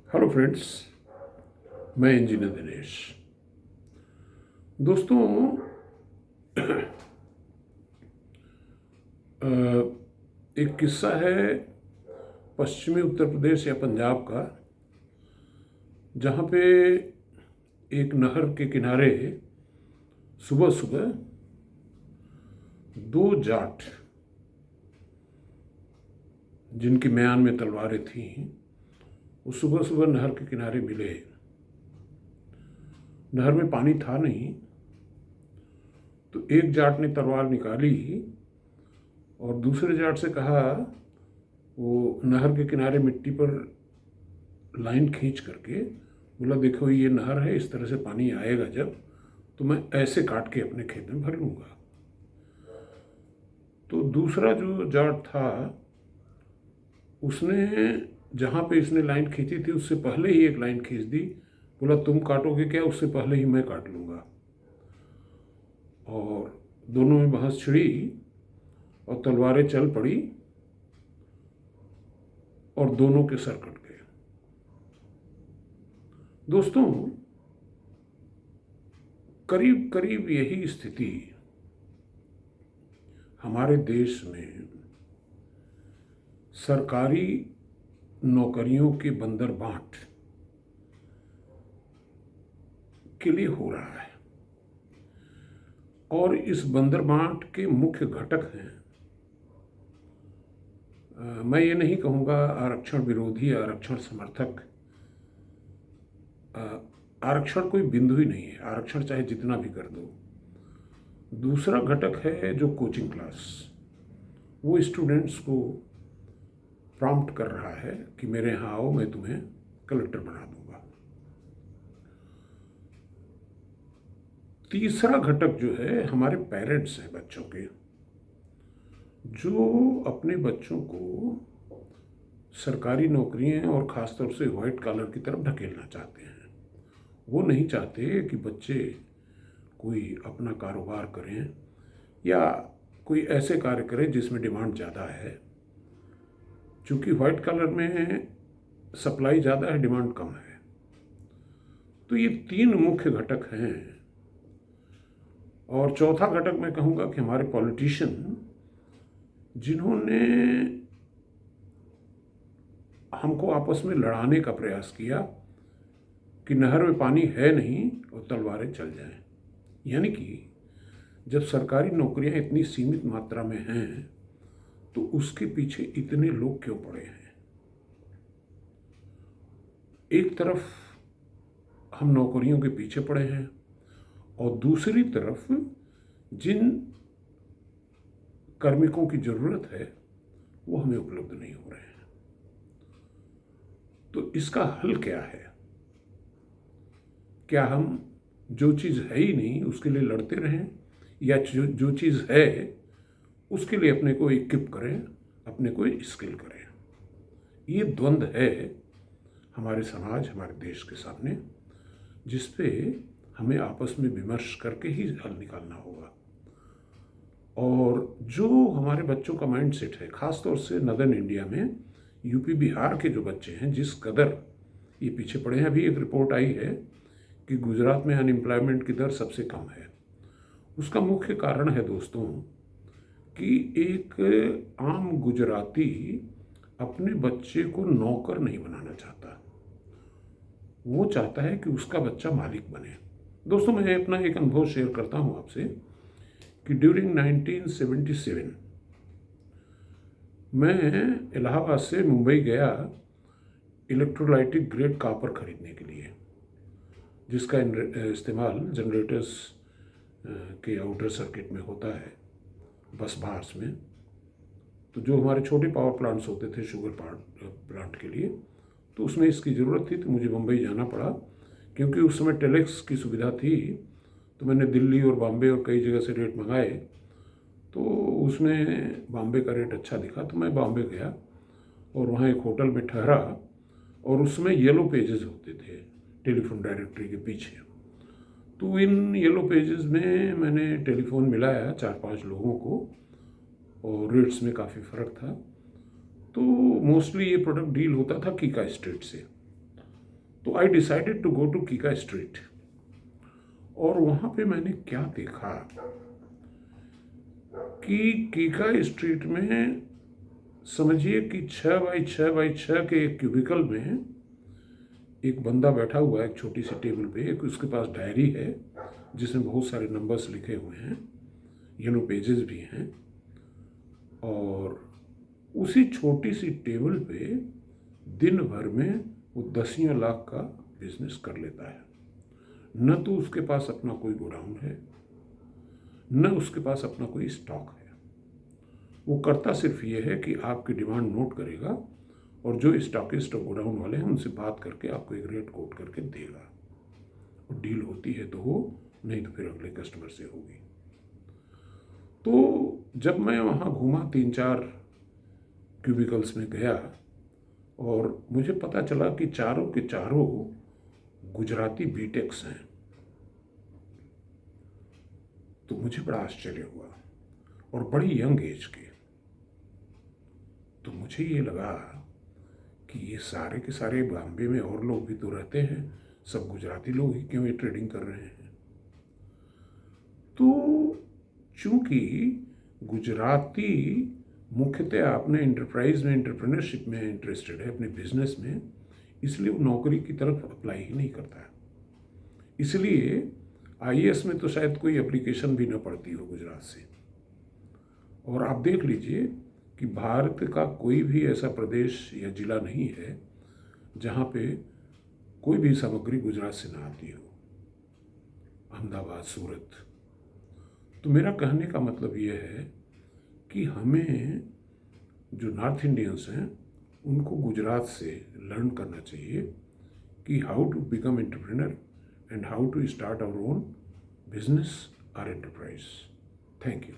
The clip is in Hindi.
हेलो फ्रेंड्स, मैं इंजीनियर दिनेश। दोस्तों, अ, एक किस्सा है पश्चिमी उत्तर प्रदेश या पंजाब का, जहाँ पे एक नहर के किनारे सुबह सुबह दो जाट, जिनकी म्यान में तलवारें थीं, वो सुबह सुबह नहर के किनारे मिले। नहर में पानी था नहीं, तो एक जाट ने तलवार निकाली और दूसरे जाट से कहा, वो नहर के किनारे मिट्टी पर लाइन खींच करके बोला, देखो ये नहर है, इस तरह से पानी आएगा जब, तो मैं ऐसे काट के अपने खेत में भर लूँगा। तो दूसरा जो जाट था, उसने जहाँ पे इसने लाइन खींची थी उससे पहले ही एक लाइन खींच दी। बोला, तुम काटोगे क्या, उससे पहले ही मैं काट लूँगा। और दोनों में बहस छिड़ी और तलवारें चल पड़ी और दोनों के सर कट गए। दोस्तों, करीब करीब यही स्थिति हमारे देश में सरकारी नौकरियों के बंदरबांट के लिए हो रहा है। और इस बंदरबांट के मुख्य घटक हैं, मैं ये नहीं कहूँगा आरक्षण विरोधी, आरक्षण समर्थक। आरक्षण कोई बिंदु ही नहीं है, आरक्षण चाहे जितना भी कर दो। दूसरा घटक है जो कोचिंग क्लास, वो स्टूडेंट्स को प्रॉम्प्ट कर रहा है कि मेरे यहाँ आओ, मैं तुम्हें कलेक्टर बना दूंगा। तीसरा घटक जो है हमारे पेरेंट्स हैं, बच्चों के, जो अपने बच्चों को सरकारी नौकरियां और ख़ासतौर से वाइट कॉलर की तरफ ढकेलना चाहते हैं। वो नहीं चाहते कि बच्चे कोई अपना कारोबार करें या कोई ऐसे कार्य करें जिसमें डिमांड ज़्यादा है। चूँकि वाइट कॉलर में सप्लाई ज़्यादा है, डिमांड कम है। तो ये तीन मुख्य घटक हैं। और चौथा घटक मैं कहूँगा कि हमारे पॉलिटिशियन, जिन्होंने हमको आपस में लड़ाने का प्रयास किया कि नहर में पानी है नहीं और तलवारें चल जाएं। यानी कि जब सरकारी नौकरियां इतनी सीमित मात्रा में हैं तो उसके पीछे इतने लोग क्यों पड़े हैं। एक तरफ हम नौकरियों के पीछे पड़े हैं और दूसरी तरफ जिन कार्मिकों की ज़रूरत है वो हमें उपलब्ध नहीं हो रहे हैं। तो इसका हल क्या है? क्या हम जो चीज़ है ही नहीं उसके लिए लड़ते रहें, या जो चीज़ है उसके लिए अपने को इक्विप करें, अपने को स्किल करें? ये द्वंद्व है हमारे समाज, हमारे देश के सामने, जिस पे हमें आपस में विमर्श करके ही हल निकालना होगा। और जो हमारे बच्चों का माइंड सेट है, ख़ासतौर से नदर्न इंडिया में यूपी बिहार के जो बच्चे हैं, जिस कदर ये पीछे पड़े हैं। अभी एक रिपोर्ट आई है कि गुजरात में अनएम्प्लॉयमेंट की दर सबसे कम है। उसका मुख्य कारण है दोस्तों कि एक आम गुजराती अपने बच्चे को नौकर नहीं बनाना चाहता, वो चाहता है कि उसका बच्चा मालिक बने। दोस्तों, मैं अपना एक अनुभव शेयर करता हूँ आपसे कि ड्यूरिंग 1977 मैं इलाहाबाद से मुंबई गया इलेक्ट्रोलाइटिक ग्रेड कॉपर खरीदने के लिए, जिसका इस्तेमाल जनरेटर्स के आउटर सर्किट में होता है, बस बार्स में। तो जो हमारे छोटे पावर प्लांट्स होते थे शुगर पावर प्लांट के लिए, तो उसमें इसकी ज़रूरत थी, तो मुझे मुंबई जाना पड़ा। क्योंकि उस समय टेलेक्स की सुविधा थी, तो मैंने दिल्ली और बॉम्बे और कई जगह से रेट मंगाए, तो उसमें बॉम्बे का रेट अच्छा दिखा, तो मैं बॉम्बे गया और वहाँ एक होटल में ठहरा। और उसमें येलो पेजेस होते थे टेलीफोन डायरेक्टरी के पीछे। तो इन येलो पेजेस में मैंने टेलीफोन मिलाया 4-5 लोगों को, और रेट्स में काफ़ी फ़र्क था। तो मोस्टली ये प्रोडक्ट डील होता था कीका स्टेट से। तो I decided to go to Kika street. और वहाँ पे मैंने क्या देखा कि कीका स्ट्रीट में समझिए कि 6x6x6 के एक क्यूबिकल में एक बंदा बैठा हुआ है, एक छोटी सी टेबल पे। एक उसके पास डायरी है जिसमें बहुत सारे नंबर्स लिखे हुए हैं, येलो पेजेस भी हैं। और उसी छोटी सी टेबल पे दिन भर में वो दसियों लाख का बिजनेस कर लेता है। न तो उसके पास अपना कोई गोडाउन है, न उसके पास अपना कोई स्टॉक है। वो करता सिर्फ ये है कि आपकी डिमांड नोट करेगा और जो स्टॉकिस्ट और गोडाउन वाले हैं उनसे बात करके आपको एक रेट कोट करके देगा। और डील होती है तो हो, नहीं तो फिर अगले कस्टमर से होगी। तो जब मैं वहाँ घूमा, 3-4 क्यूबिकल्स में गया और मुझे पता चला कि चारों के चारों गुजराती बीटेक्स हैं। तो मुझे बड़ा आश्चर्य हुआ, और बड़ी यंग एज के। तो मुझे ये लगा कि ये सारे के सारे बॉम्बे में और लोग भी तो रहते हैं, सब गुजराती लोग ही क्यों ये ट्रेडिंग कर रहे हैं। तो चूंकि गुजराती मुख्यतः अपने एंटरप्राइज में, एंटरप्रेन्योरशिप में इंटरेस्टेड है, अपने बिजनेस में, इसलिए वो नौकरी की तरफ अप्लाई ही नहीं करता है। इसलिए आईएएस में तो शायद कोई एप्लीकेशन भी न पड़ती हो गुजरात से। और आप देख लीजिए कि भारत का कोई भी ऐसा प्रदेश या जिला नहीं है जहाँ पे कोई भी सामग्री गुजरात से ना आती हो, अहमदाबाद, सूरत। तो मेरा कहने का मतलब ये है कि हमें जो नॉर्थ इंडियंस हैं उनको गुजरात से लर्न करना चाहिए कि how to become entrepreneur and how to start our own business और एंटरप्राइज। Thank you.